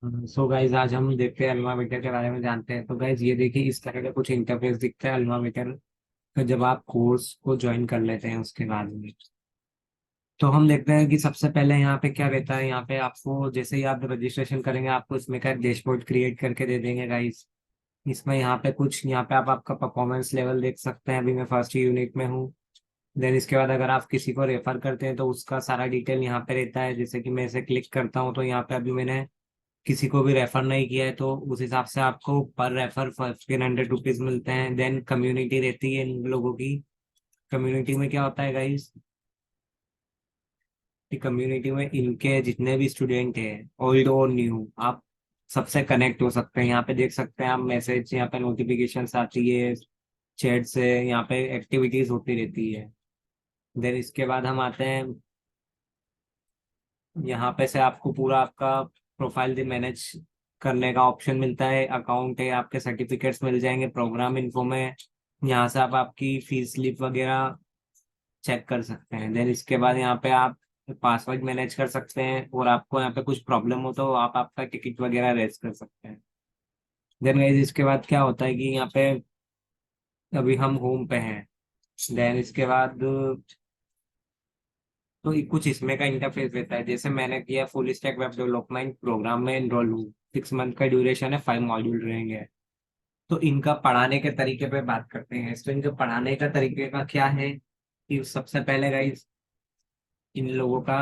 So guys आज हम देखते हैं अल्मा मीटर के बारे में जानते हैं। तो गाइज ये देखिए इस तरह का कुछ इंटरफेस दिखता है अल्मा मीटर का जब आप कोर्स को ज्वाइन कर लेते हैं उसके बाद में। तो हम देखते हैं कि सबसे पहले यहाँ पे क्या रहता है। यहाँ पे आपको जैसे ही आप रजिस्ट्रेशन करेंगे आपको इसमें का डैशबोर्ड क्रिएट करके दे देंगे गाइज। इसमें यहाँ पे कुछ यहाँ पे आप आपका परफॉर्मेंस लेवल देख सकते हैं। अभी मैं फर्स्ट यूनिट में हूँ। देन इसके बाद अगर आप किसी को रेफर करते हैं तो उसका सारा डिटेल यहाँ पे रहता है। जैसे कि मैं इसे क्लिक करता हूँ तो यहाँ पे अभी मैंने किसी को भी रेफर नहीं किया है तो उस हिसाब से आपको पर रेफर 1500 रुपीज मिलते हैं। देन कम्युनिटी रहती है इन लोगों की। कम्युनिटी में क्या होता है गाइस कि कम्युनिटी में इनके जितने भी स्टूडेंट हैं ओल्ड और न्यू आप सबसे कनेक्ट हो सकते हैं। यहाँ पे देख सकते हैं आप मैसेज, यहाँ पे नोटिफिकेशंस आती है, चैट से यहाँ पे एक्टिविटीज होती रहती है। देन इसके बाद हम आते हैं यहाँ पे से आपको पूरा आपका प्रोफाइल मैनेज करने का ऑप्शन मिलता है। अकाउंट है, आपके सर्टिफिकेट्स मिल जाएंगे। प्रोग्राम इन्फो में यहाँ से आप आपकी फीस स्लिप वगैरह चेक कर सकते हैं। देन इसके बाद यहाँ पे आप पासवर्ड मैनेज कर सकते हैं और आपको यहाँ पे कुछ प्रॉब्लम हो तो आप आपका टिकट वगैरह रेज कर सकते हैं। देन इसके बाद क्या होता है कि यहाँ पे अभी हम होम पे हैं। देन इसके बाद तो कुछ इसमें का इंटरफेस रहता है। जैसे मैंने किया full stack web development program में एनरोल हूँ। 6 मंथ का ड्यूरेशन है, 5 मॉड्यूल रहेंगे। तो इनका पढ़ाने के तरीके पे बात करते हैं। तो इनके पढ़ाने का तरीके का क्या है कि सबसे पहले गाइस इन लोगों का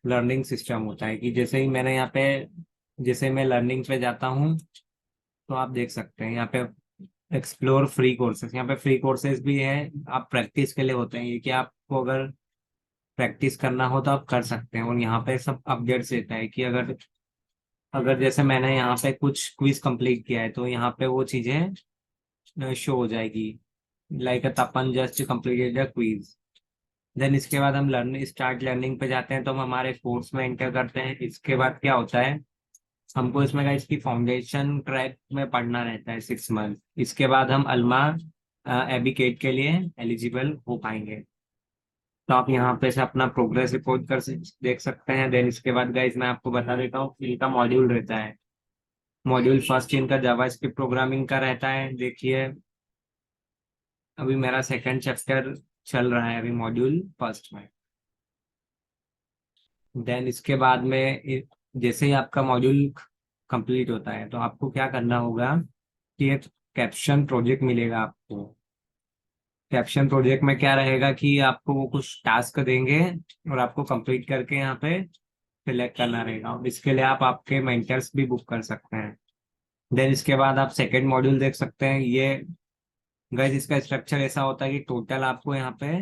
लर्निंग सिस्टम होता है कि जैसे ही मैंने यहाँ पे जैसे मैं लर्निंग पे जाता हूँ तो आप देख सकते हैं यहाँ पे एक्सप्लोर फ्री कोर्सेज। यहाँ पे फ्री कोर्सेज भी है, आप प्रैक्टिस के लिए होते हैं ये कि आपको अगर प्रैक्टिस करना हो तो आप कर सकते हैं। और यहाँ पे सब अपडेट्स रहता है कि अगर अगर जैसे मैंने यहाँ पे कुछ क्विज कंप्लीट किया है तो यहाँ पे वो चीजें शो हो जाएगी। Like Tapan just completed the quiz. Then इसके बाद हम लर्निंग स्टार्ट लर्निंग पे जाते हैं तो हम हमारे कोर्स में एंटर करते हैं। इसके बाद क्या होता है हमको इसमें का इसकी फाउंडेशन ट्रैक में पढ़ना रहता है 6 मंथ। इसके बाद हम अल्मा एबिकेट के लिए एलिजिबल हो पाएंगे। तो आप यहाँ पे से अपना प्रोग्रेस रिपोर्ट देख सकते हैं। देन इसके बाद गाइज मैं आपको बता देता हूँ इनका मॉड्यूल रहता है। मॉड्यूल फर्स्ट इनका जावास्क्रिप्ट प्रोग्रामिंग का रहता है। देखिए अभी मेरा सेकंड चैप्टर चल रहा है अभी मॉड्यूल फर्स्ट में। देन इसके बाद में जैसे ही आपका मॉड्यूल कंप्लीट होता है तो आपको क्या करना होगा कि एक कैप्शन प्रोजेक्ट मिलेगा आपको। कैप्शन प्रोजेक्ट में क्या रहेगा कि आपको वो कुछ टास्क देंगे और आपको कंप्लीट करके यहाँ पे सिलेक्ट करना रहेगा। और इसके लिए आप आपके मेंटर्स भी बुक कर सकते हैं। देन इसके बाद आप सेकेंड मॉड्यूल देख सकते हैं। ये गाइस इसका स्ट्रक्चर ऐसा होता है कि टोटल आपको यहाँ पे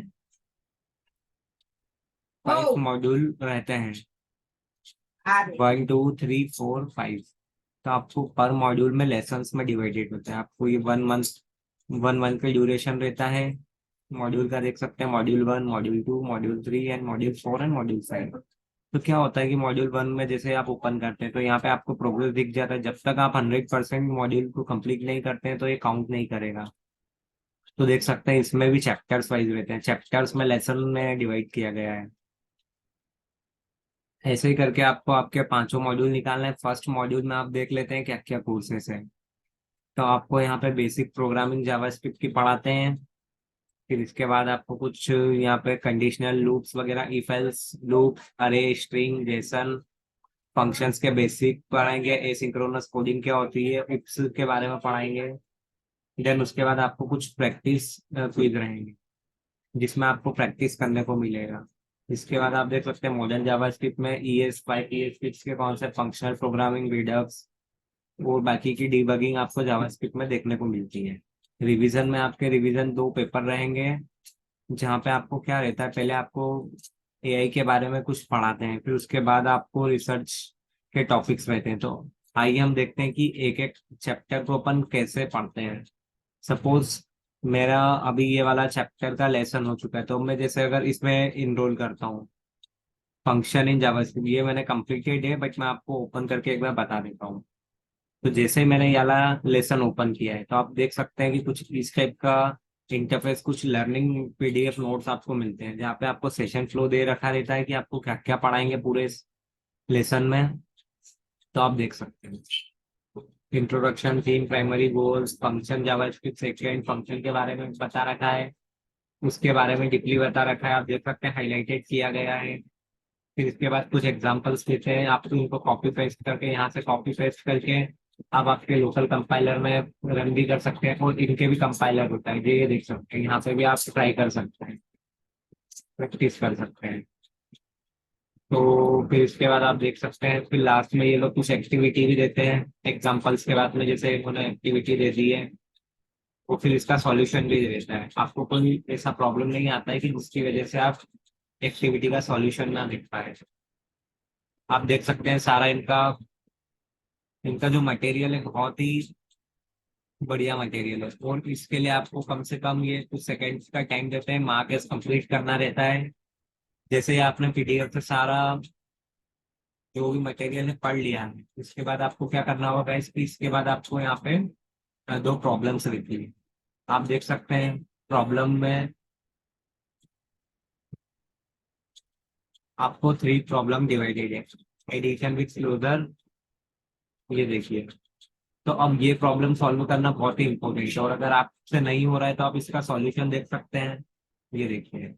5 मॉड्यूल रहते हैं। 1 2 3 4 5। तो आपको पर मॉड्यूल में लेसन्स में डिवाइडेड होता है। आपको ये 1 मंथ का ड्यूरेशन रहता है। मॉड्यूल का देख सकते हैं module 1, module 2, module 3 and module 4 and module 5। तो क्या होता है कि मॉड्यूल 1 में जैसे आप ओपन करते हैं तो यहाँ पे आपको प्रोग्रेस दिख जाता है। जब तक आप 100% मॉड्यूल को कंप्लीट नहीं करते हैं तो ये काउंट नहीं करेगा। तो देख सकते हैं इसमें भी चैप्टर्स वाइज रहते हैं। चैप्टर्स में लेसन में डिवाइड किया गया है। ऐसे ही करके आपको आपके पांचों मॉड्यूल निकालना है। फर्स्ट मॉड्यूल में आप देख लेते हैं क्या क्या कोर्सेस है। तो आपको यहाँ पे बेसिक प्रोग्रामिंग जावास्क्रिप्ट की पढ़ाते हैं। फिर इसके बाद आपको कुछ यहाँ पे कंडीशनल लूप्स वगैरह, इफ एल्स लूप, अरे, स्ट्रिंग, जेसन, फंक्शंस के बेसिक पढ़ाएंगे। एसिंक्रोनस कोडिंग क्या होती है इप्स के बारे में पढ़ाएंगे। देन उसके बाद आपको कुछ प्रैक्टिस क्विज रहेंगे जिसमें आपको प्रैक्टिस करने को मिलेगा। इसके बाद आप देख सकते हैं मॉडर्न जावास्क्रिप्ट में ES5 ES6 के कौन से फंक्शनल प्रोग्रामिंग, रिडक्स और बाकी की डिबगिंग आपको जावास्क्रिप्ट में देखने को मिलती है। रिवीजन में आपके रिवीजन 2 पेपर रहेंगे जहाँ पे आपको क्या रहता है पहले आपको AI के बारे में कुछ पढ़ाते हैं, फिर उसके बाद आपको रिसर्च के टॉपिक्स रहते हैं। तो आइए हम देखते हैं कि एक एक चैप्टर को अपन कैसे पढ़ते हैं। सपोज मेरा अभी ये वाला चैप्टर का लेसन हो चुका है तो मैं जैसे अगर इसमें इनरोल करता हूँ फंक्शन इन जावास्क्रिप्ट, ये मैंने कंप्लीटेड है बट मैं आपको ओपन करके एक बार बता देता हूँ। तो जैसे ही मैंने ये वाला लेसन ओपन किया है तो आप देख सकते हैं कि कुछ इस टाइप का इंटरफेस, कुछ लर्निंग PDF नोट्स आपको मिलते हैं जहाँ पे आपको सेशन फ्लो दे रखा रहता है कि आपको क्या क्या पढ़ाएंगे पूरे लेसन में। तो आप देख सकते हैं इंट्रोडक्शन, तीन primary goals, function, JavaScript second, function के बारे में बता रखा है, उसके बारे में डीपली बता रखा है, आप देख सकते हैं हाईलाइटेड किया गया है। फिर इसके बाद कुछ एग्जांपल्स देते हैं, आप उनको कॉपी पेस्ट करके, यहाँ से कॉपी पेस्ट करके आप आपके लोकल कंपाइलर में रन भी कर सकते हैं, और इनके भी कंपाइलर होता है, ये देख सकते हैं, यहाँ से भी आप ट्राई कर सकते हैं, प्रैक्टिस कर सकते हैं। तो फिर इसके बाद आप देख सकते हैं, फिर लास्ट में ये लोग कुछ एक्टिविटी भी देते हैं एग्जाम्पल्स के बाद में, जैसे उन्होंने एक्टिविटी दे दी है, वो फिर इसका सॉल्यूशन भी दे देता है। आपको कोई ऐसा प्रॉब्लम नहीं आता है कि जिसकी वजह से आप एक्टिविटी का सॉल्यूशन ना देख पाए। आप देख सकते हैं सारा इनका इनका जो मटेरियल है बहुत ही बढ़िया मटेरियल है, और इसके लिए आपको कम से कम ये कुछ सेकंड्स का टाइम देते हैं, मार्क्स कंप्लीट करना रहता है। जैसे ही आपने पीडीएफ से सारा जो भी मटेरियल है पढ़ लिया है, इसके बाद आपको क्या करना होगा, इसके बाद आपको यहाँ पे दो प्रॉब्लम्स रहती है। आप देख सकते हैं प्रॉब्लम में आपको थ्री प्रॉब्लम डिवाइडेड है, एडिशन विथ क्लोजर, ये देखिए। तो अब ये प्रॉब्लम सॉल्व करना बहुत ही इंपॉर्टेंट है, और अगर आपसे नहीं हो रहा है तो आप इसका सॉल्यूशन देख सकते हैं, ये देखिए।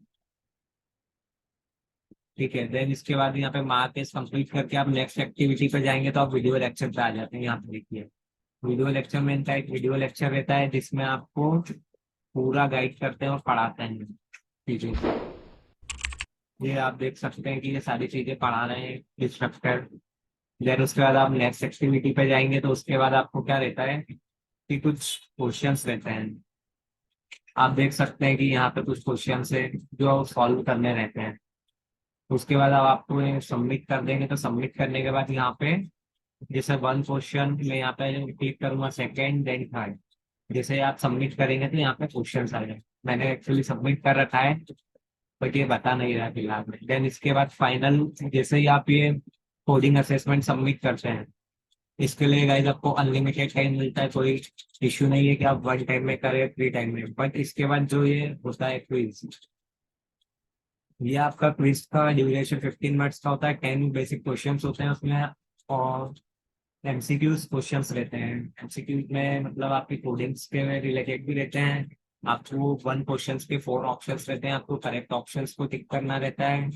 ठीक है, देन इसके बाद यहाँ पे मार्क टेस्ट कंप्लीट करके आप नेक्स्ट एक्टिविटी पे जाएंगे, तो आप वीडियो लेक्चर पे आ जाते हैं। यहाँ पे देखिए वीडियो लेक्चर में इनका एक वीडियो लेक्चर रहता है, जिसमें आपको पूरा गाइड करते हैं और पढ़ाते हैं चीजें। ये आप देख सकते हैं कि ये सारी चीजें पढ़ा रहे हैं इंस्ट्रक्टर। देन उसके बाद आप नेक्स्ट एक्टिविटी पे जाएंगे, तो उसके बाद आपको क्या रहता है कि कुछ क्वेश्चंस रहते हैं। आप देख सकते हैं कि यहाँ पे कुछ क्वेश्चंस है जो सॉल्व करने रहते हैं। उसके बाद अब आपको सबमिट कर देंगे, तो सबमिट करने के बाद यहाँ पे जैसे वन क्वेश्चन में यहाँ पे क्लिक करूंगा, सेकेंड देन थर्ड, जैसे आप सबमिट करेंगे तो यहाँ पे क्वेश्चन आ जाए। मैंने एक्चुअली सबमिट कर रखा है, बट ये बता नहीं रहा फिलहाल में। देन इसके बाद फाइनल, जैसे ही आप ये कोडिंग असेसमेंट सबमिट करते हैं, इसके लिए गाइस आपको अनलिमिटेड टाइम मिलता है, कोई इश्यू नहीं है कि आप वन टाइम में करें, थ्री टाइम में। बट इसके बाद जो ये होता है क्विज, ये आपका क्विज का ड्यूरेशन 15 मिनट्स का होता है, 10 बेसिक क्वेश्चंस होते हैं उसमें, और एमसीक्यूज क्वेश्चंस रहते हैं। एमसीक्यूज में मतलब आपकी कोडिंग्स के रिलेटेड भी रहते हैं। आपको वन क्वेश्चंस के फोर ऑप्शंस रहते हैं, आपको करेक्ट ऑप्शंस को टिक करना रहता है।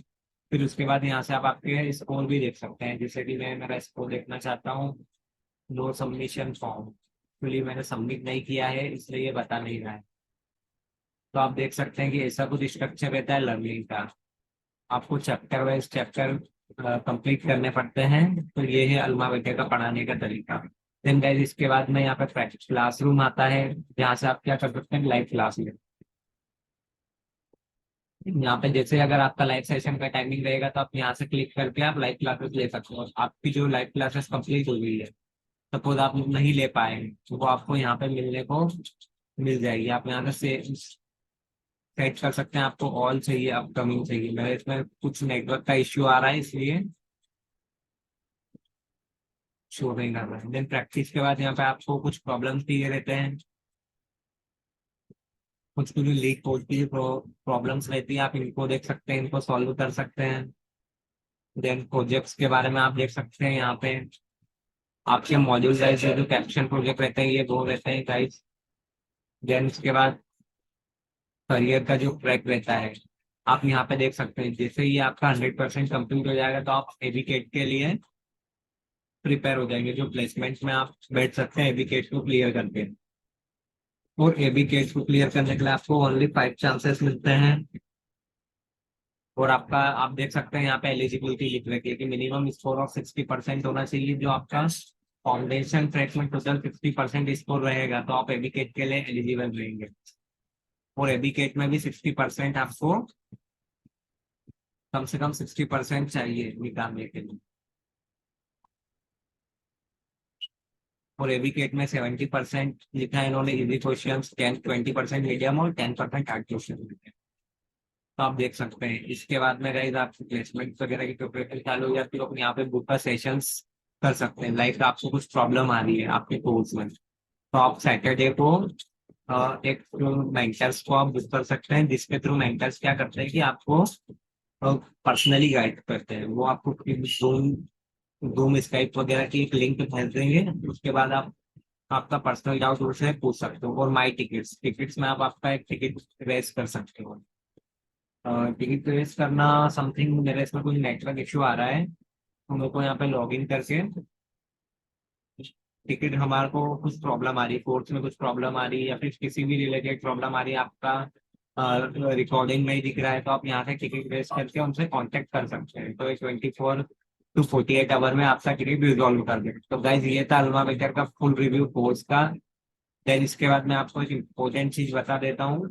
फिर उसके बाद यहाँ से आप आपके स्कोर भी देख सकते हैं, जैसे कि मैं मेरा स्कोर देखना चाहता हूँ। नो सबमिशन फॉर्म, एक्चुअली मैंने सबमिट नहीं किया है, इसलिए ये बता नहीं रहा है। तो आप देख सकते हैं कि ऐसा कुछ स्ट्रक्चर रहता है लर्निंग का। आपको चैप्टर वाइज चैप्टर कंप्लीट करने पड़ते हैं। तो ये है अलमा बेटे का पढ़ाने का तरीका। देन गाइस इसके बाद में यहाँ पे प्रैक्टिस क्लासरूम आता है, जहाँ से आप क्या कर सकते हैं, लाइव क्लास ले। यहाँ पे जैसे अगर आपका लाइव सेशन का टाइमिंग रहेगा, तो आप यहाँ से क्लिक करके आप लाइव क्लासेस ले सकते हो। आपकी जो लाइव क्लासेस कंप्लीट हो गई है, सपोज आप नहीं ले पाए, तो वो आपको यहाँ पे मिलने को मिल जाएगी। आप यहाँ से सेट कर सकते हैं, आपको ऑल चाहिए, अपकमिंग चाहिए। मेरे इसमें कुछ नेटवर्क का इश्यू आ रहा है, इसलिए शो नहीं कर रहा है। देन प्रैक्टिस के बाद यहाँ पे आपको कुछ प्रॉब्लम्स दिए रहते हैं, कुछ कुछ लीक कोड की प्रॉब्लम्स रहती है, आप इनको देख सकते हैं, इनको सॉल्व कर सकते हैं। देन प्रोजेक्ट्स के बारे में आप देख सकते हैं, यहाँ पे आपके मॉड्यूल वाइज जो कैप्शन प्रोजेक्ट रहते हैं, ये दो रहते हैं गाइस। देन उसके बाद करियर का जो ट्रैक रहता है, आप यहाँ पे देख सकते हैं। जैसे ही आपका 100% कंप्लीट हो जाएगा, तो आप एविकेट के लिए प्रिपेयर हो जाएंगे, जो प्लेसमेंट में आप बैठ सकते हैं एविकेट को क्लियर करके। और एविकेट को क्लियर करने के लिए आपको ओनली 5 चांसेस मिलते हैं। और आपका आप देख सकते हैं यहाँ पे एलिजिबिलिटी लिख रखी है कि मिनिमम स्कोर ऑफ 60% होना चाहिए। जो आपका फाउंडेशन ट्रैक में टोटल 50% स्कोर रहेगा, तो आप एविकेट के लिए एलिजिबल रहेंगे। और एविकेट में भी 60% आपको, कम से कम 60% चाहिए निकालने के लिए। और एविकेट में 70% लिखा है इन्होंने इजी क्वेश्चन, 20% मीडियम और 10% हार्ड क्वेश्चन। तो आप देख सकते हैं। इसके बाद में गाइस आपकी प्लेसमेंट वगैरह की प्रिपरेशन चालू हो जाती है, तो आप यहाँ पे बुक का सेशंस कर सकते हैं। लाइक आपको कुछ प्रॉब्लम आ रही है आपके कोर्स में, तो आप सैटरडे को एक मेंटर्स को आप बुक कर सकते हैं, जिसके थ्रू मेंटर्स क्या करते हैं कि आपको पर्सनली गाइड करते हैं। वो आपको जूम जूम स्काइप वगैरह की एक लिंक भेज देंगे। उसके बाद आप आपका पर्सनल डाउट उससे पूछ सकते हो। और माई टिकट्स, टिकट्स में आप आपका एक टिकट रेस कर सकते हो। टिकट रेस करना समथिंग, मेरे इसमें कोई नेटवर्क इशू आ रहा है, तो मेरे को यहाँ पे लॉग इन करके टिकट, हमारे को कुछ प्रॉब्लम आ रही है, कोर्स में कुछ प्रॉब्लम आ रही है या फिर किसी भी रिलेटेड प्रॉब्लम आ रही है, आपका रिकॉर्डिंग में ही दिख रहा है, तो आप यहाँ से टिकट रेस करके उनसे कांटेक्ट कर सकते हैं। तो 24 to 48 आवर में आपका टिकट रिजॉल्व कर देंगे। तो गाइज ये था अल्मा बेकर का फुल रिव्यू कोर्स का। देन इसके बाद मैं आपको एक इम्पोर्टेंट चीज बता देता हूँ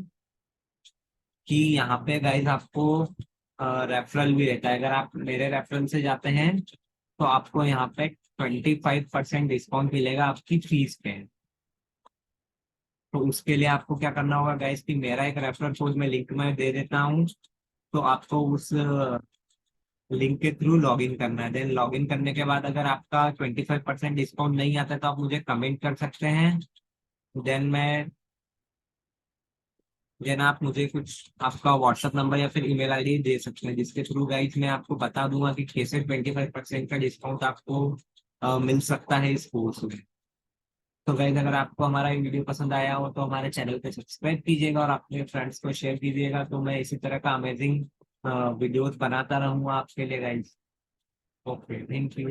कि यहाँ पे गाइज आपको रेफरल भी रहता है। अगर आप मेरे रेफरल से जाते हैं तो आपको यहाँ पे 25% डिस्काउंट मिलेगा आपकी फीस पे। तो उसके लिए आपको क्या करना होगा गाइस कि मेरा एक रेफरल कोड मैं लिंक में दे देता हूँ, तो आपको उस लिंक के थ्रू लॉग इन करना है। देन लॉग इन करने के बाद अगर आपका 25% डिस्काउंट नहीं आता है तो आप मुझे कमेंट कर सकते हैं। देन मैं देन आप मुझे कुछ आपका व्हाट्सएप नंबर या फिर ईमेल आईडी दे सकते हैं, जिसके थ्रू गाइस मैं आपको बता दूंगा कि कैसे 25% का डिस्काउंट आपको मिल सकता है इस कोर्स में। तो गाइस अगर आपको हमारा ये वीडियो पसंद आया हो तो हमारे चैनल पे सब्सक्राइब कीजिएगा और अपने फ्रेंड्स को शेयर कीजिएगा, तो मैं इसी तरह का अमेजिंग वीडियोस बनाता रहूंगा आपके लिए गाइस। Okay, thank you.